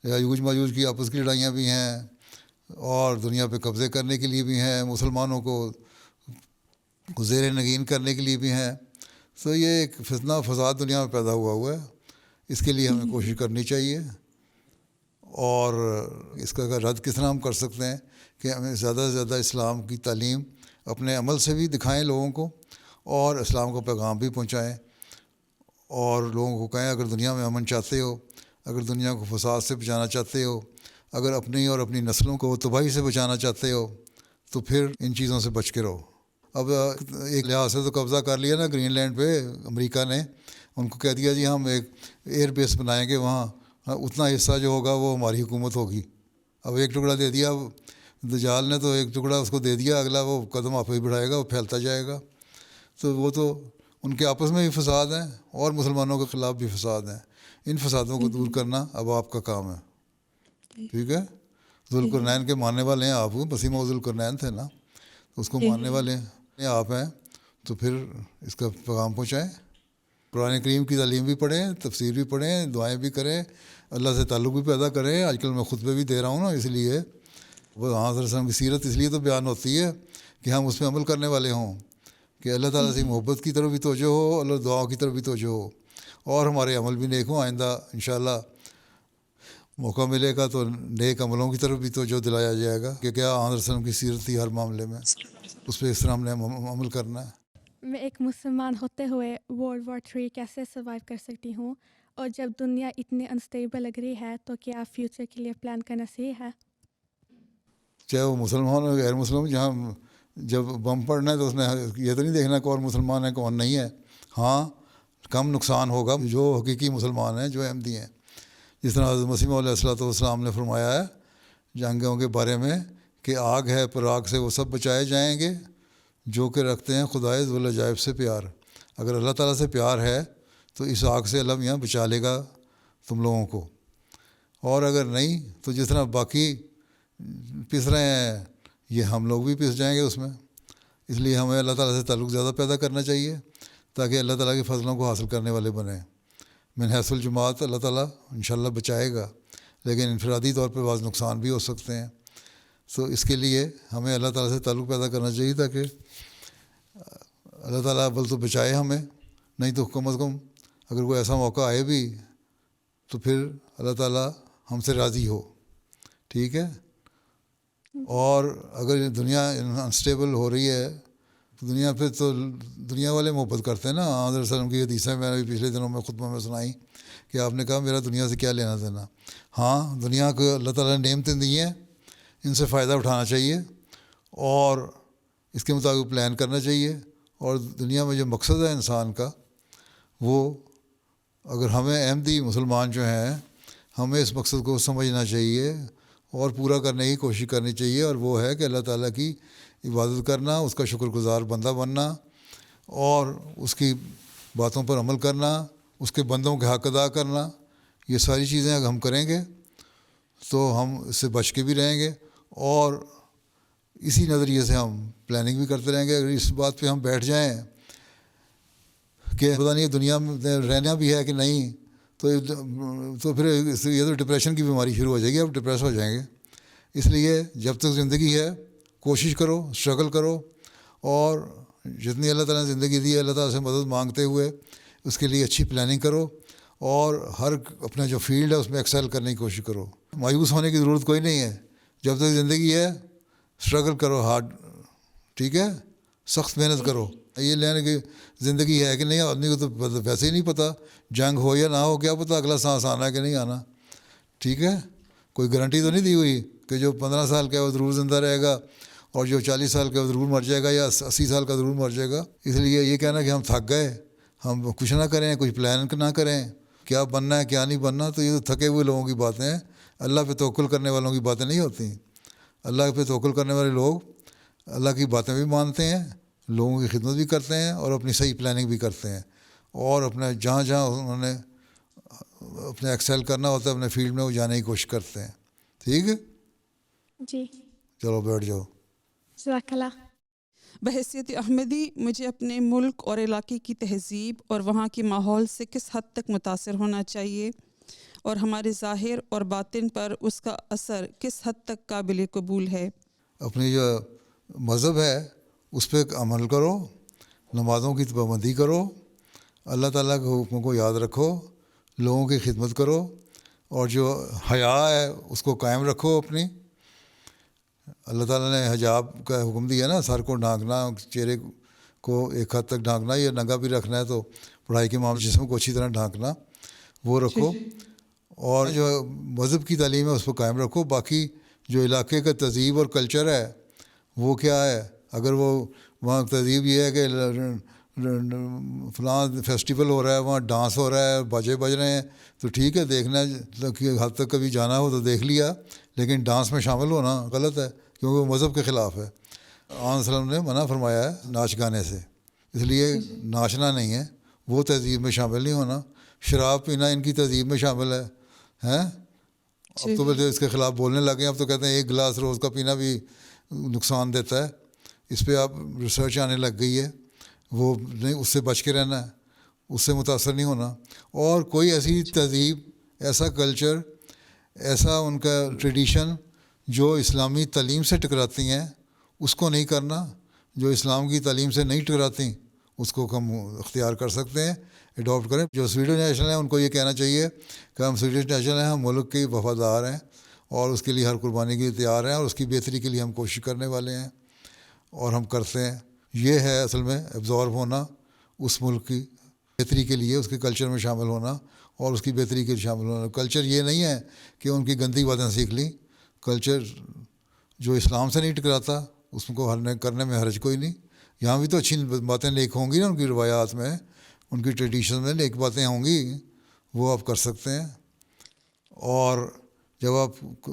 یاجوج ماجوج کی آپس کی لڑائیاں بھی ہیں اور دنیا پہ قبضے کرنے کے لیے بھی ہیں، مسلمانوں کو زیر نگین کرنے کے لیے بھی ہیں. تو یہ ایک فتنہ فساد دنیا میں پیدا ہوا ہے. اس کے لیے ہمیں کوشش کرنی چاہیے اور اس کا رد کس طرح ہم کر سکتے ہیں کہ ہمیں زیادہ سے زیادہ اسلام کی تعلیم اپنے عمل سے بھی دکھائیں لوگوں کو اور اسلام کا پیغام بھی پہنچائیں اور لوگوں کو کہیں اگر دنیا میں امن چاہتے ہو، اگر دنیا کو فساد سے بچانا چاہتے ہو، اگر اپنی اور اپنی نسلوں کو تباہی سے بچانا چاہتے ہو تو پھر ان چیزوں سے بچ کے رہو. اب ایک لحاظ سے تو قبضہ کر لیا نا گرین لینڈ پہ امریکہ نے، ان کو کہہ دیا جی ہم ایک ایئر بیس بنائیں گے وہاں، اتنا حصہ جو ہوگا وہ ہماری حکومت ہوگی. اب ایک ٹکڑا دے دیا دجال نے، تو ایک ٹکڑا اس کو دے دیا، اگلا وہ قدم آپ ہی بڑھائے گا، وہ پھیلتا جائے گا. تو وہ تو ان کے آپس میں بھی فساد ہیں اور مسلمانوں کے خلاف بھی فساد ہیں. ان فسادوں کو دور کرنا اب آپ کا کام ہے. ٹھیک ہے، ذوالقرنین کے ماننے والے ہیں آپ، مسیح موعود ذوالقرنین تھے نا، تو اس کو ماننے والے آپ ہیں، تو پھر اس کا پیغام پہنچائیں. قرآن کریم کی تعلیم بھی پڑھیں، تفسیر بھی پڑھیں، دعائیں بھی کریں، اللہ سے تعلق بھی پیدا کریں. آج کل میں خطبے بھی دے رہا ہوں نا، اس لیے وہ حضرت صلی اللہ علیہ وسلم کی سیرت اس لیے تو بیان ہوتی ہے کہ ہم اس پہ عمل کرنے والے ہوں، کہ اللہ تعالیٰ سے محبت کی طرف بھی توجہ ہو، اللہ دعاؤں کی طرف بھی توجہ ہو اور ہمارے عمل بھی نیک ہوں. آئندہ انشاءاللہ موقع ملے گا تو نیک عملوں کی طرف بھی توجہ دلایا جائے گا کہ کیا حضرت صلی اللہ علیہ وسلم کی سیرت تھی ہر معاملے میں، اس پہ اس طرح ہم نے عمل کرنا ہے. میں ایک مسلمان ہوتے ہوئے World War III کیسے سروائیو کر سکتی ہوں، اور جب دنیا اتنی انسٹیبل لگ رہی ہے تو کیا فیوچر کے لیے پلان کرنا صحیح ہے؟ چاہے وہ مسلمان ہو غیر مسلم، جہاں جب بم پڑنا ہے تو اس نے یہ تو نہیں دیکھنا کون مسلمان ہے کون نہیں ہے. ہاں کم نقصان ہوگا جو حقیقی مسلمان ہیں، جو احمدی ہیں. جس طرح حضرت مسیح علیہ الصلوۃ والسلام نے فرمایا ہے جنگوں کے بارے میں کہ آگ ہے، پر آگ سے وہ سب بچائے جائیں گے جو کہ رکھتے ہیں خدائے ذوالعجائب سے پیار. اگر اللہ تعالیٰ سے پیار ہے تو اس آگ سے اللہ میاں بچا لے گا تم لوگوں کو، اور اگر نہیں تو جس طرح باقی پس رہے ہیں یہ ہم لوگ بھی پس جائیں گے اس میں. اس لیے ہمیں اللہ تعالیٰ سے تعلق زیادہ پیدا کرنا چاہیے تاکہ اللہ تعالیٰ کے فضلوں کو حاصل کرنے والے بنیں. من حیث الجماعت اللہ تعالیٰ انشاءاللہ بچائے گا، لیکن انفرادی طور پہ بعض نقصان بھی ہو سکتے ہیں. تو اس کے لیے ہمیں اللہ تعالیٰ سے تعلق پیدا کرنا چاہیے تاکہ اللہ تعالیٰ اول تو بچائے ہمیں، نہیں تو کم از کم اگر کوئی ایسا موقع آئے بھی تو پھر اللہ تعالیٰ ہم سے راضی ہو. ٹھیک ہے. اور اگر دنیا انسٹیبل ہو رہی ہے تو دنیا پہ تو دنیا والے محبت کرتے ہیں نا. حضرت صلی اللہ علیہ وسلم کی حدیثیں میں نے پچھلے دنوں میں خطبہ میں سنائی کہ آپ نے کہا میرا دنیا سے کیا لینا دینا. ہاں دنیا کو اللہ تعالیٰ نے نعمتیں دی ہیں، ان سے فائدہ اٹھانا چاہیے اور اس کے مطابق پلان کرنا چاہیے. اور دنیا میں جو مقصد ہے انسان کا وہ اگر ہمیں احمدی مسلمان جو ہیں ہمیں اس مقصد کو سمجھنا چاہیے اور پورا کرنے کی کوشش کرنی چاہیے، اور وہ ہے کہ اللہ تعالیٰ کی عبادت کرنا، اس کا شکر گزار بندہ بننا اور اس کی باتوں پر عمل کرنا، اس کے بندوں کے حق ادا کرنا. یہ ساری چیزیں اگر ہم کریں گے تو ہم اس سے بچ کے بھی رہیں گے اور اسی نظریے سے ہم پلاننگ بھی کرتے رہیں گے. اگر اس بات پہ ہم بیٹھ جائیں کہ پتہ نہیں دنیا میں رہنا بھی ہے کہ نہیں تو پھر یہ تو ڈپریشن کی بیماری شروع ہو جائے گی، اب ڈپریس ہو جائیں گے. اس لیے جب تک زندگی ہے کوشش کرو، اسٹرگل کرو، اور جتنی اللہ تعالیٰ نے زندگی دی ہے اللہ تعالیٰ سے مدد مانگتے ہوئے اس کے لیے اچھی پلاننگ کرو اور ہر اپنا جو فیلڈ ہے اس میں ایکسیل کرنے کی کوشش کرو. مایوس ہونے کی ضرورت کوئی نہیں ہے. جب تک زندگی ہے اسٹرگل کرو ہارڈ. ٹھیک ہے. سخت محنت کرو. یہ لینے کی زندگی ہے کہ نہیں آدمی کو تو ویسے ہی نہیں پتہ جنگ ہو یا نہ ہو، کیا پتہ اگلا سانس آنا ہے کہ نہیں آنا. ٹھیک ہے. کوئی گارنٹی تو نہیں دی ہوئی کہ جو 15 سال کا ہے وہ ضرور زندہ رہے گا اور جو 40 سال کا وہ ضرور مر جائے گا یا 80 سال کا ضرور مر جائے گا. اس لیے یہ کہنا کہ ہم تھک گئے، ہم کچھ نہ کریں، کچھ پلان نہ کریں کیا بننا ہے کیا نہیں بننا، تو یہ تو تھکے ہوئے لوگوں کی باتیں ہیں. اللہ پہ توکل کرنے والوں کی باتیں نہیں ہوتی. اللہ پہ توکل کرنے والے لوگ اللہ کی باتیں بھی مانتے ہیں، لوگوں کی خدمت بھی کرتے ہیں اور اپنی صحیح پلاننگ بھی کرتے ہیں، اور اپنے جہاں جہاں انہوں نے اپنے ایکسیل کرنا ہوتا ہے اپنے فیلڈ میں وہ جانے کی کوشش کرتے ہیں. ٹھیک ہے جی. چلو بیٹھ جاؤ. جزاک اللہ. بحیثیت احمدی مجھے اپنے ملک اور علاقے کی تہذیب اور وہاں کے ماحول سے کس حد تک متاثر ہونا چاہیے اور ہمارے ظاہر اور باطن پر اس کا اثر کس حد تک قابل قبول ہے. اپنی جو مذہب ہے اس پہ عمل کرو، نمازوں کی پابندی کرو، اللہ تعالیٰ کے حکموں کو یاد رکھو، لوگوں کی خدمت کرو، اور جو حیا ہے اس کو قائم رکھو اپنی. اللہ تعالیٰ نے حجاب کا حکم دیا نا، سر کو ڈھانکنا، چہرے کو ایک حد تک ڈھانکنا، یا ننگا بھی رکھنا ہے تو پڑھائی کے معاملے جسم کو اچھی طرح ڈھانکنا وہ رکھو، اور جو مذہب کی تعلیم ہے اس کو قائم رکھو. باقی جو علاقے کا تہذیب اور کلچر ہے وہ کیا ہے، اگر وہ وہاں تہذیب یہ ہے کہ فلاں فیسٹیول ہو رہا ہے وہاں ڈانس ہو رہا ہے باجے بج رہے ہیں تو ٹھیک ہے، دیکھنا کہ حد تک کبھی جانا ہو تو دیکھ لیا، لیکن ڈانس میں شامل ہونا غلط ہے کیونکہ وہ مذہب کے خلاف ہے. آن وسلم نے منع فرمایا ہے ناچ گانے سے، اس لیے ناچنا نہیں ہے، وہ تہذیب میں شامل نہیں ہونا. شراب پینا ان کی تہذیب میں شامل ہے. اب تو بلکہ اس کے خلاف بولنے لگے، اب تو کہتے ہیں 1 گلاس روز کا پینا بھی نقصان دیتا ہے. اس پہ اب ریسرچ آنے لگ گئی ہے، وہ نہیں، اس سے بچ کے رہنا ہے، اس سے متاثر نہیں ہونا. اور کوئی ایسی تہذیب، ایسا کلچر، ایسا ان کا ٹریڈیشن جو اسلامی تعلیم سے ٹکراتی ہیں اس کو نہیں کرنا. جو اسلام کی تعلیم سے نہیں ٹکراتی اس کو ہم اختیار کر سکتے ہیں، اڈاپٹ کریں. جو سویڈن نیشنل ہیں ان کو یہ کہنا چاہیے کہ ہم سویڈن نیشنل ہیں، ہم ملک کے وفادار ہیں اور اس کے لیے ہر قربانی کے لیے تیار ہیں اور اس کی بہتری کے لیے ہم کوشش کرنے والے ہیں اور ہم کرتے ہیں. یہ ہے اصل میں ایبزارب ہونا اس ملک کی بہتری کے لیے، اس کے کلچر میں شامل ہونا اور اس کی بہتری کے لیے شامل ہونا. کلچر یہ نہیں ہے کہ ان کی گندی باتیں سیکھ لیں. کلچر جو اسلام سے نہیں ٹکراتا اس کو کرنے میں حرج کوئی نہیں. یہاں بھی تو اچھی باتیں نیک ہوں گی نا، ان کی روایات میں، ان کی ٹریڈیشن میں نیک باتیں ہوں گی، وہ آپ کر سکتے ہیں. اور جب آپ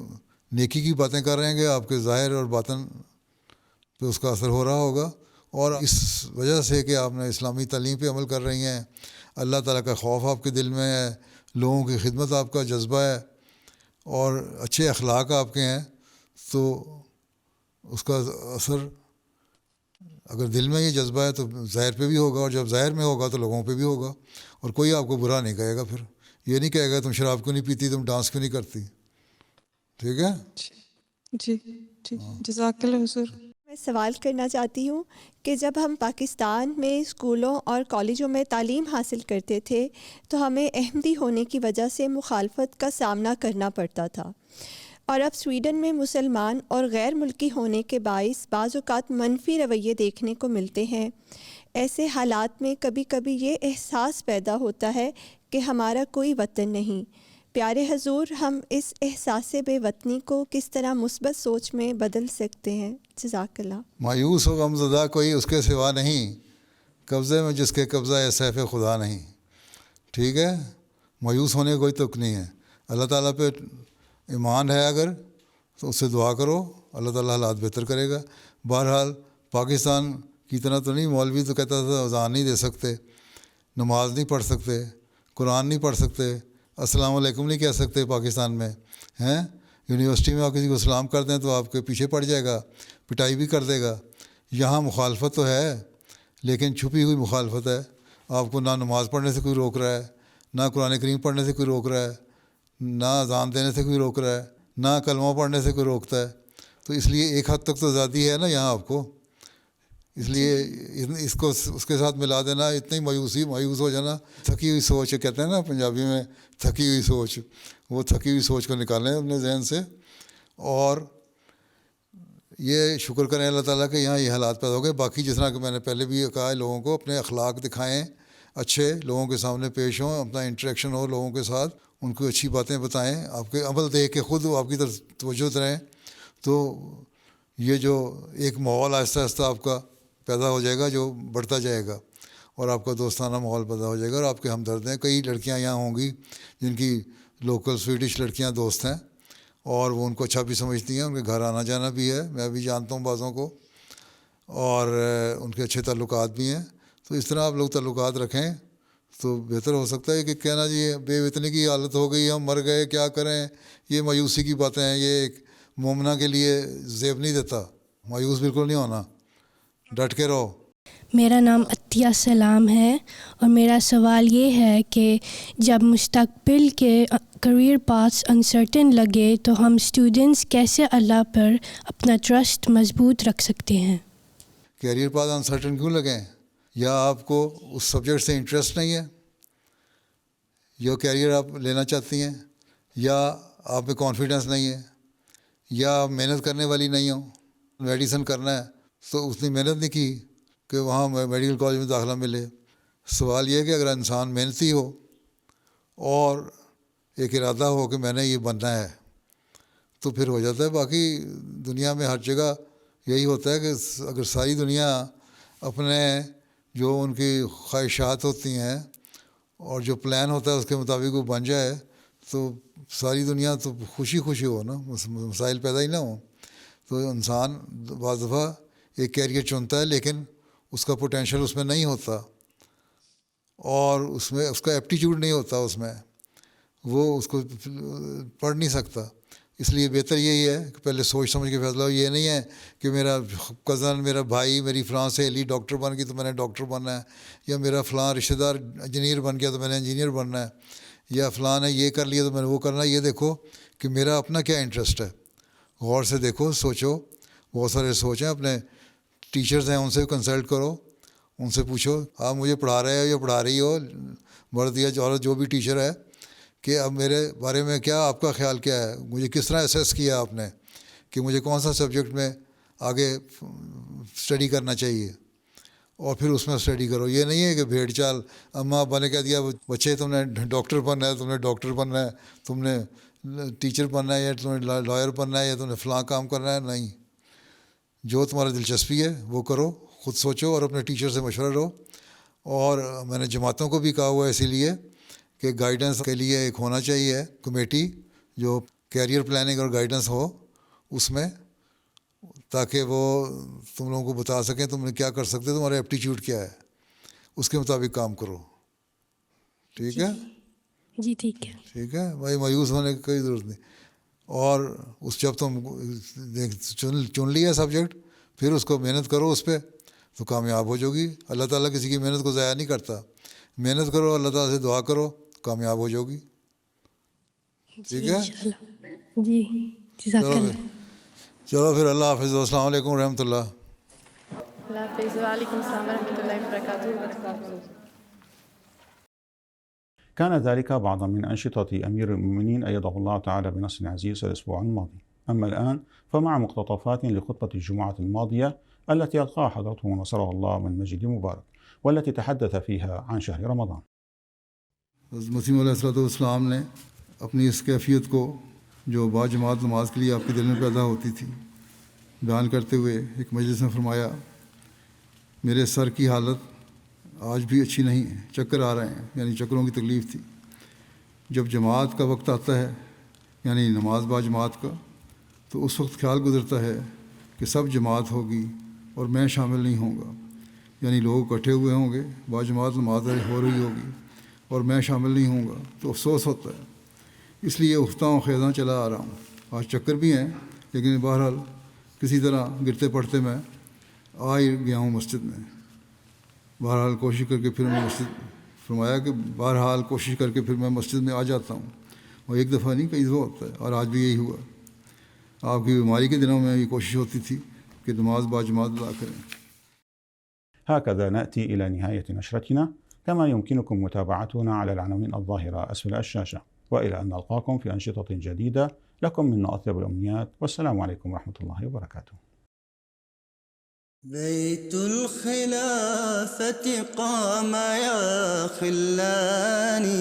نیکی کی باتیں کر رہے ہیں کہ آپ کے ظاہر اور باطن پہ اس کا اثر ہو رہا ہوگا. اور اس وجہ سے کہ آپ نے اسلامی تعلیم پہ عمل کر رہی ہیں، اللہ تعالیٰ کا خوف آپ کے دل میں ہے، لوگوں کی خدمت آپ کا جذبہ ہے اور اچھے اخلاق آپ کے ہیں، تو اس کا اثر اگر دل میں یہ جذبہ ہے تو ظاہر پہ بھی ہوگا، اور جب ظاہر میں ہوگا تو لوگوں پہ بھی ہوگا. اور کوئی آپ کو برا نہیں کہے گا، پھر یہ نہیں کہے گا تم شراب کیوں نہیں پیتی، تم ڈانس کیوں نہیں کرتی. ٹھیک ہے. جی جی، جزاک اللہ حضور. میں سوال کرنا چاہتی ہوں کہ جب ہم پاکستان میں اسکولوں اور کالجوں میں تعلیم حاصل کرتے تھے تو ہمیں احمدی ہونے کی وجہ سے مخالفت کا سامنا کرنا پڑتا تھا، اور اب سویڈن میں مسلمان اور غیر ملکی ہونے کے باعث بعض اوقات منفی رویے دیکھنے کو ملتے ہیں. ایسے حالات میں کبھی کبھی یہ احساس پیدا ہوتا ہے کہ ہمارا کوئی وطن نہیں. پیارے حضور، ہم اس احساس بے وطنی کو کس طرح مثبت سوچ میں بدل سکتے ہیں؟ جزاک اللہ. مایوس و غمزدہ کوئی اس کے سوا نہیں، قبضے میں جس کے قبضہ ہے سیف خدا نہیں. ٹھیک ہے. مایوس ہونے کا کوئی تک نہیں ہے. اللہ تعالیٰ پہ ایمان ہے اگر تو اس سے دعا کرو، اللہ تعالیٰ حالات بہتر کرے گا. بہرحال پاکستان کی طرح تو نہیں. مولوی تو کہتا تھا اذان نہیں دے سکتے، نماز نہیں پڑھ سکتے، قرآن نہیں پڑھ سکتے، السلام علیکم نہیں کہہ سکتے پاکستان میں ہیں. یونیورسٹی میں آپ کسی کو سلام کر دیں تو آپ کے پیچھے پڑ جائے گا، پٹائی بھی کر دے گا. یہاں مخالفت تو ہے لیکن چھپی ہوئی مخالفت ہے. آپ کو نہ نماز پڑھنے سے کوئی روک رہا ہے، نہ قرآن کریم پڑھنے سے کوئی روک رہا ہے، نہ اذان دینے سے کوئی روک رہا ہے، نہ کلمہ پڑھنے سے کوئی روکتا ہے. تو اس لیے ایک حد تک تو آزادی ہے نا یہاں آپ کو. اس لیے اس کو اس کے ساتھ ملا دینا، اتنی مایوس ہو جانا. تھکی ہوئی سوچ کہتے ہیں نا پنجابی میں، تھکی ہوئی سوچ. وہ تھکی ہوئی سوچ کو نکالیں اپنے ذہن سے، اور یہ شکر کریں اللہ تعالیٰ کہ یہاں یہ حالات پیدا ہو گئے. باقی جس طرح کہ میں نے پہلے بھی کہا ہے، لوگوں کو اپنے اخلاق دکھائیں، اچھے لوگوں کے سامنے پیش ہوں، اپنا انٹریکشن ہو لوگوں کے ساتھ، ان کو اچھی باتیں بتائیں. آپ کے عمل دیکھ کے خود آپ کی طرف توجہ رہیں، تو یہ جو ایک ماحول آہستہ آہستہ آپ کا پیدا ہو جائے گا جو بڑھتا جائے گا، اور آپ کا دوستانہ ماحول پیدا ہو جائے گا. اور آپ کے ہمدرد ہیں. کئی لڑکیاں یہاں ہوں گی جن کی لوکل سویڈش لڑکیاں دوست ہیں، اور وہ ان کو اچھا بھی سمجھتی ہیں، ان کے گھر آنا جانا بھی ہے، میں بھی جانتا ہوں بعضوں کو، اور ان کے اچھے تعلقات بھی ہیں. تو اس طرح آپ لوگ تعلقات رکھیں تو بہتر ہو سکتا ہے. کہ کہنا جی بے وطنی کی حالت ہو گئی، ہم مر گئے، کیا کریں، یہ مایوسی کی باتیں ہیں. یہ ایک مومنہ کے لیے زیب نہیں دیتا. مایوس بالکل نہیں ہونا، ڈٹ کے رہو. میرا نام عطیہ سلام ہے، اور میرا سوال یہ ہے کہ جب مستقبل کے کریئر پاتھس انسرٹن لگے تو ہم اسٹوڈنٹس کیسے اللہ پر اپنا ٹرسٹ مضبوط رکھ سکتے ہیں؟ کیریئر پاتھ انسرٹن کیوں لگیں؟ یا آپ کو اس سبجیکٹ سے انٹرسٹ نہیں ہے، یا کیریئر آپ لینا چاہتی ہیں، یا آپ میں کانفیڈنس نہیں ہے، یا آپ محنت کرنے والی نہیں ہو. میڈیسن کرنا ہے تو اتنی محنت نہیں کی کہ وہاں میڈیکل کالج میں داخلہ ملے. سوال یہ ہے کہ اگر انسان محنتی ہو اور ایک ارادہ ہو کہ میں نے یہ بننا ہے تو پھر ہو جاتا ہے. باقی دنیا میں ہر جگہ یہی ہوتا ہے کہ اگر ساری دنیا اپنے جو ان کی خواہشات ہوتی ہیں اور جو پلان ہوتا ہے اس کے مطابق وہ بن جائے تو ساری دنیا تو خوشی خوشی ہو نا، مسائل پیدا ہی نہ ہوں. تو انسان بعض دفعہ ایک کیریئر چنتا ہے لیکن اس کا پوٹینشیل اس میں نہیں ہوتا، اور اس میں اس کا ایپٹیچیوڈ نہیں ہوتا، اس میں وہ اس کو پڑھ نہیں سکتا. اس لیے بہتر یہی ہے کہ پہلے سوچ سمجھ کے فیصلہ ہو. یہ نہیں ہے کہ میرا کزن، میرا بھائی، میری فلاں سہیلی ڈاکٹر بن گئی تو میں نے ڈاکٹر بننا ہے، یا میرا فلاں رشتہ دار انجینئر بن گیا تو میں نے انجینئر بننا ہے، یا فلاں نے یہ کر لیا تو میں نے وہ کرنا ہے. یہ دیکھو کہ میرا اپنا کیا انٹرسٹ ہے. غور سے دیکھو، سوچو. بہت سارے سوچیں. اپنے ٹیچرز ہیں ان سے کنسلٹ کرو، ان سے پوچھو آپ مجھے پڑھا رہے ہو یا پڑھا رہی ہو، مرد یا عورت جو بھی ٹیچر ہے، کہ اب میرے بارے میں کیا آپ کا خیال کیا ہے، مجھے کس طرح اسیس کیا آپ نے کہ مجھے کون سا سبجیکٹ میں آگے اسٹڈی کرنا چاہیے، اور پھر اس میں اسٹڈی کرو. یہ نہیں ہے کہ بھیڑ چال اماں ابا نے کہہ دیا بچے تم نے ڈاکٹر بننا ہے، تم نے ڈاکٹر بننا ہے، تم نے ٹیچر بننا ہے، یا تم نے لائر بننا ہے، یا تم نے فلاں کام کرنا ہے. نہیں، جو تمہاری دلچسپی ہے وہ کرو، خود سوچو اور اپنے ٹیچر سے مشورہ لو. اور میں نے جماعتوں کو بھی کہا ہوا ہے اسی لیے کہ گائیڈنس کے لیے ایک ہونا چاہیے کمیٹی جو کیریئر پلاننگ اور گائیڈنس ہو اس میں، تاکہ وہ تم لوگوں کو بتا سکیں تم نے کیا کر سکتے، تمہارا ایپٹیچیوڈ کیا ہے، اس کے مطابق کام کرو. ٹھیک ہے جی ٹھیک ہے. ٹھیک ہے بھائی، مایوس ہونے کی کوئی ضرورت نہیں. اور اس جب تم چن لیا سبجیکٹ، پھر اس کو محنت کرو اس پہ تو کامیاب ہو جاؤ گی. اللہ تعالیٰ کسی کی محنت کو ضائع نہیں کرتا. محنت کرو، اللہ تعالیٰ سے دعا کرو، کامیاب ہو جاؤ گی. ٹھیک ہے جی جزاک اللہ. چلو پھر اللہ حافظ. السلام علیکم ورحمۃ اللہ. اللہ حافظ. وعلیکم السلام ورحمۃ اللہ وبرکاتہ. كان ذلك بعضا من أنشطة أمير المؤمنين أيده الله تعالى بنصر عزيز الأسبوع الماضي. أما الآن فمع مقتطفات لخطبة الجمعة الماضية التي ألقاها حضرته نصره الله من مسجد مبارك، والتي تحدث فيها عن شهر رمضان. مسیح علیہ السلام نے اپنی اس کیفیت کو جو باجماعت نماز کے لیے آپ کے دل میں پیدا ہوتی تھی بیان کرتے ہوئے ایک مجلس میں فرمایا، میرے سر کی حالت آج بھی اچھی نہیں ہے، چکر آ رہے ہیں، یعنی چکروں کی تکلیف تھی. جب جماعت کا وقت آتا ہے یعنی نماز باجماعت کا، تو اس وقت خیال گزرتا ہے کہ سب جماعت ہوگی اور میں شامل نہیں ہوں گا، یعنی لوگ اکٹھے ہوئے ہوں گے، باجماعت نماز ہو رہی ہوگی اور میں شامل نہیں ہوں گا، تو افسوس ہوتا ہے. اس لیے اٹھتا ہوں خیزاں چلا آ رہا ہوں. آج چکر بھی ہیں لیکن بہرحال کسی طرح گرتے پڑتے میں آ ہی گیا ہوں مسجد میں. بہرحال کوشش کر کے پھر میں مسجد، فرمایا کہ بہرحال کوشش کر کے پھر میں مسجد میں آ جاتا ہوں. اور ایک دفعہ نہیں کئی دفعہ ہوتا ہے، اور آج بھی یہی ہوا. آپ کی بیماری کے دنوں میں یہ کوشش ہوتی تھی کہ نماز باجماعت ادا کریں. هكذا نأتي إلى نهاية نشرتنا، كما يمكنكم متابعتنا على العناوين الظاهرة أسفل الشاشة، وإلى أن نلقاكم في أنشطة جديدة. لكم منا أطيب الأمنيات، والسلام عليكم ورحمة الله وبركاته. بيت الخلافة قام يا خلاني